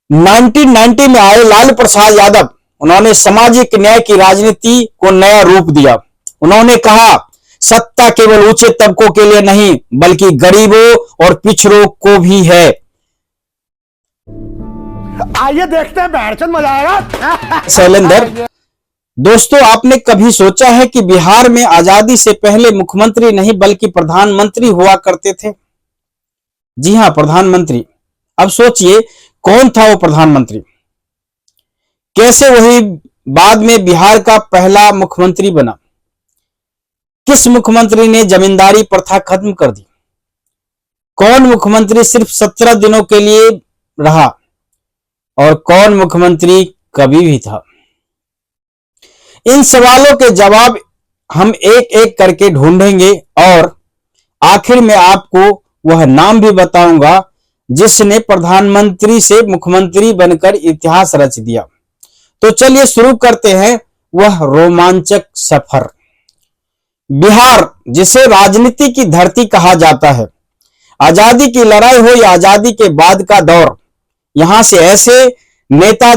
1990 में आए लालू प्रसाद यादव, उन्होंने सामाजिक न्याय की राजनीति को नया रूप दिया। उन्होंने कहा, सत्ता केवल ऊंचे तबकों के लिए नहीं बल्कि गरीबों और पिछड़ों को भी है। आइए देखते हैं, बैठचंद मजा आएगा। शैलेंद्र, दोस्तों, आपने कभी सोचा है कि बिहार में आजादी से पहले मुख्यमंत्री नहीं बल्कि प्रधानमंत्री हुआ करते थे? जी हां, प्रधानमंत्री। अब सोचिए, कौन था वो प्रधानमंत्री? कैसे वही बाद में बिहार का पहला मुख्यमंत्री बना? किस मुख्यमंत्री ने जमींदारी प्रथा खत्म कर दी? कौन मुख्यमंत्री सिर्फ 17 दिनों के लिए रहा? और कौन मुख्यमंत्री कभी भी था? इन सवालों के जवाब हम एक एक करके ढूंढेंगे और आखिर में आपको वह नाम भी बताऊंगा जिसने प्रधानमंत्री से मुख्यमंत्री बनकर इतिहास रच दिया। तो चलिए शुरू करते हैं वह रोमांचक सफर। बिहार, जिसे राजनीति की धरती कहा जाता है, आजादी की लड़ाई हो या आजादी के बाद का दौर, यहां से ऐसे नेता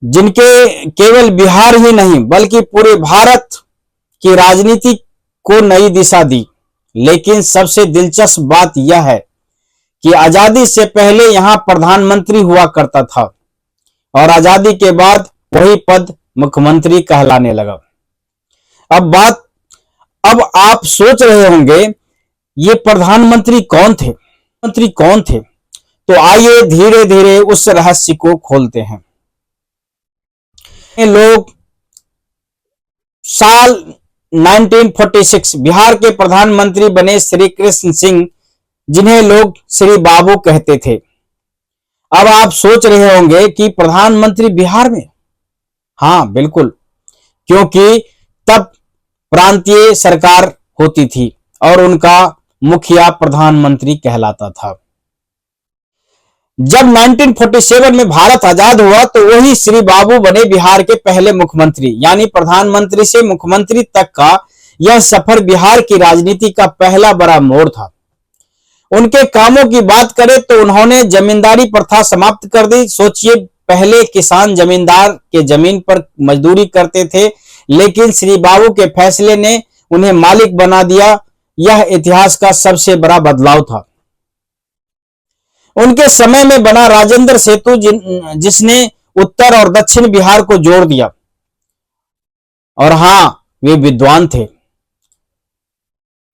जिनके केवल बिहार ही नहीं बल्कि पूरे भारत की राजनीति को नई दिशा दी। लेकिन सबसे दिलचस्प बात यह है कि आजादी से पहले यहां प्रधानमंत्री हुआ करता था और आजादी के बाद वही पद मुख्यमंत्री कहलाने लगा। अब आप सोच रहे होंगे, ये प्रधानमंत्री कौन थे? मंत्री कौन थे? तो आइए धीरे धीरे उस रहस्य को खोलते हैं। लोग साल 1946 बिहार के प्रधानमंत्री बने श्री कृष्ण सिंह, जिन्हें लोग श्री बाबू कहते थे। अब आप सोच रहे होंगे कि प्रधानमंत्री बिहार में? हां, बिल्कुल, क्योंकि तब प्रांतीय सरकार होती थी और उनका मुखिया प्रधानमंत्री कहलाता था। जब 1947 में भारत आजाद हुआ तो वही श्री बाबू बने बिहार के पहले मुख्यमंत्री। यानी प्रधानमंत्री से मुख्यमंत्री तक का यह सफर बिहार की राजनीति का पहला बड़ा मोड़ था। उनके कामों की बात करें तो उन्होंने जमींदारी प्रथा समाप्त कर दी। सोचिए, पहले किसान जमींदार के जमीन पर मजदूरी करते थे, लेकिन श्री बाबू के फैसले ने उन्हें मालिक बना दिया। यह इतिहास का सबसे बड़ा बदलाव था। उनके समय में बना राजेंद्र सेतु, जिसने उत्तर और दक्षिण बिहार को जोड़ दिया। और हां, वे विद्वान थे।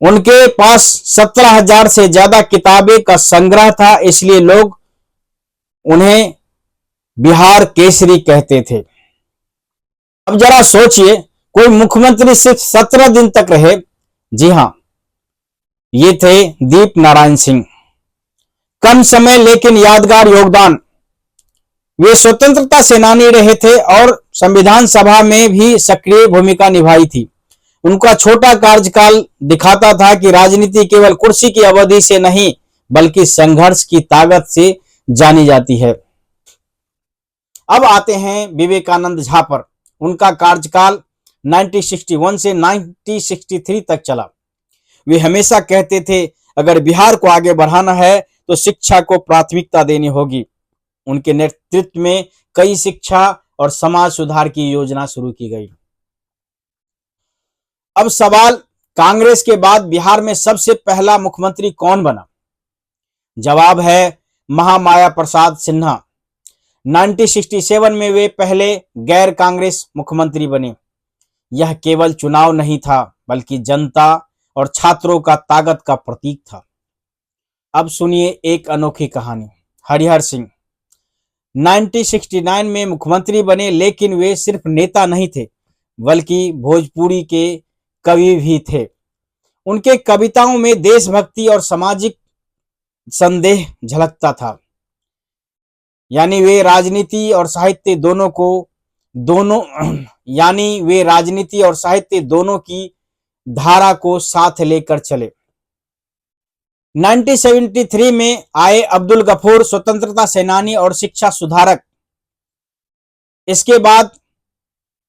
उनके पास 17,000 से ज्यादा किताबें का संग्रह था, इसलिए लोग उन्हें बिहार केसरी कहते थे। अब जरा सोचिए, कोई मुख्यमंत्री सिर्फ 17 दिन तक रहे। जी हां, ये थे दीप नारायण सिंह। कम समय लेकिन यादगार योगदान। वे स्वतंत्रता सेनानी रहे थे और संविधान सभा में भी सक्रिय भूमिका निभाई थी। उनका छोटा कार्यकाल दिखाता था कि राजनीति केवल कुर्सी की अवधि से नहीं बल्कि संघर्ष की ताकत से जानी जाती है। अब आते हैं विवेकानंद झा पर। उनका कार्यकाल 1961 से 1963 तक चला। वे हमेशा कहते थे, अगर बिहार को आगे बढ़ाना है तो शिक्षा को प्राथमिकता देनी होगी। उनके नेतृत्व में कई शिक्षा और समाज सुधार की योजना शुरू की गई। अब सवाल, कांग्रेस के बाद बिहार में सबसे पहला मुख्यमंत्री कौन बना? जवाब है महामाया प्रसाद सिन्हा। 1967 में वे पहले गैर कांग्रेस मुख्यमंत्री बने। यह केवल चुनाव नहीं था बल्कि जनता और छात्रों का ताकत का प्रतीक था। अब सुनिए एक अनोखी कहानी। हरिहर सिंह 1969 में मुख्यमंत्री बने, लेकिन वे सिर्फ नेता नहीं थे बल्कि भोजपुरी के कवि भी थे। उनके कविताओं में देशभक्ति और सामाजिक संदेह झलकता था। यानी वे राजनीति और साहित्य दोनों की धारा को साथ लेकर चले। 1973 में आए अब्दुल गफूर, स्वतंत्रता सेनानी और शिक्षा सुधारक। इसके बाद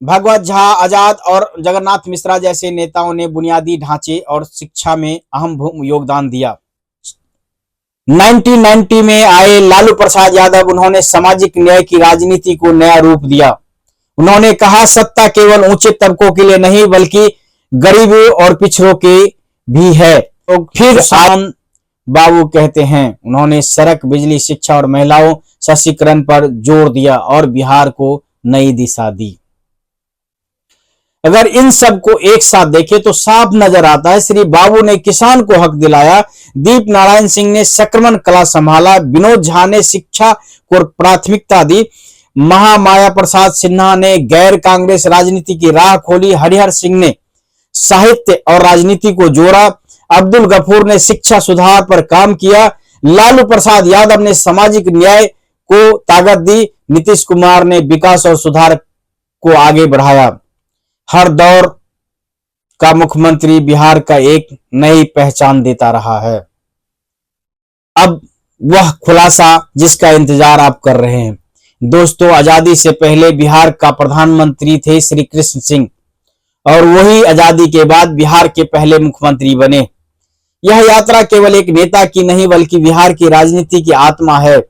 भगवत झा, आजाद और जगन्नाथ मिश्रा जैसे नेताओं ने बुनियादी ढांचे और शिक्षा में अहम योगदान दिया। 1990 में आए लालू प्रसाद यादव, उन्होंने सामाजिक न्याय की राजनीति को नया रूप दिया। उन्होंने कहा सत्ता केवल ऊंचे तबकों के लिए नहीं बल्कि गरीबों और पिछड़ों के भी है। तो फिर सावन बाबू कहते हैं, उन्होंने सड़क, बिजली, शिक्षा और महिलाओं सशक्तिकरण पर जोर दिया और बिहार को नई दिशा दी। अगर इन सब को एक साथ देखें तो साफ नजर आता है, श्री बाबू ने किसान को हक दिलाया, दीप नारायण सिंह ने संक्रमण कला संभाला, विनोद झा ने शिक्षा को प्राथमिकता दी, महामाया प्रसाद सिन्हा ने गैर कांग्रेस राजनीति की राह खोली, हरिहर सिंह ने साहित्य और राजनीति को जोड़ा, अब्दुल गफूर ने शिक्षा सुधार पर काम किया, लालू प्रसाद यादव ने सामाजिक न्याय को ताकत दी, नीतीश कुमार ने विकास और सुधार को आगे बढ़ाया। हर दौर का मुख्यमंत्री बिहार का एक नई पहचान देता रहा है। अब वह खुलासा जिसका इंतजार आप कर रहे हैं। दोस्तों, आजादी से पहले बिहार का प्रधानमंत्री थे श्री कृष्ण सिंह और वही आजादी के बाद बिहार के पहले मुख्यमंत्री बने। यह यात्रा केवल एक नेता की नहीं बल्कि बिहार की राजनीति की आत्मा है।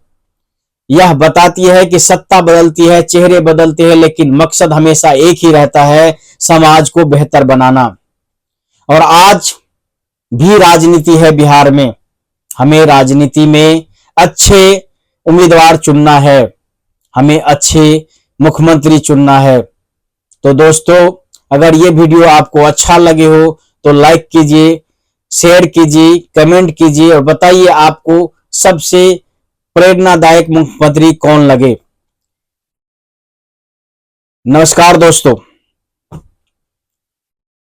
यह बताती है कि सत्ता बदलती है, चेहरे बदलते हैं, लेकिन मकसद हमेशा एक ही रहता है, समाज को बेहतर बनाना। और आज भी राजनीति है बिहार में। हमें राजनीति में अच्छे उम्मीदवार चुनना है, हमें अच्छे मुख्यमंत्री चुनना है। तो दोस्तों, अगर ये वीडियो आपको अच्छा लगे हो तो लाइक कीजिए, शेयर कीजिए, कमेंट कीजिए और बताइए आपको सबसे प्रेरणादायक मुख्यमंत्री कौन लगे। नमस्कार दोस्तों।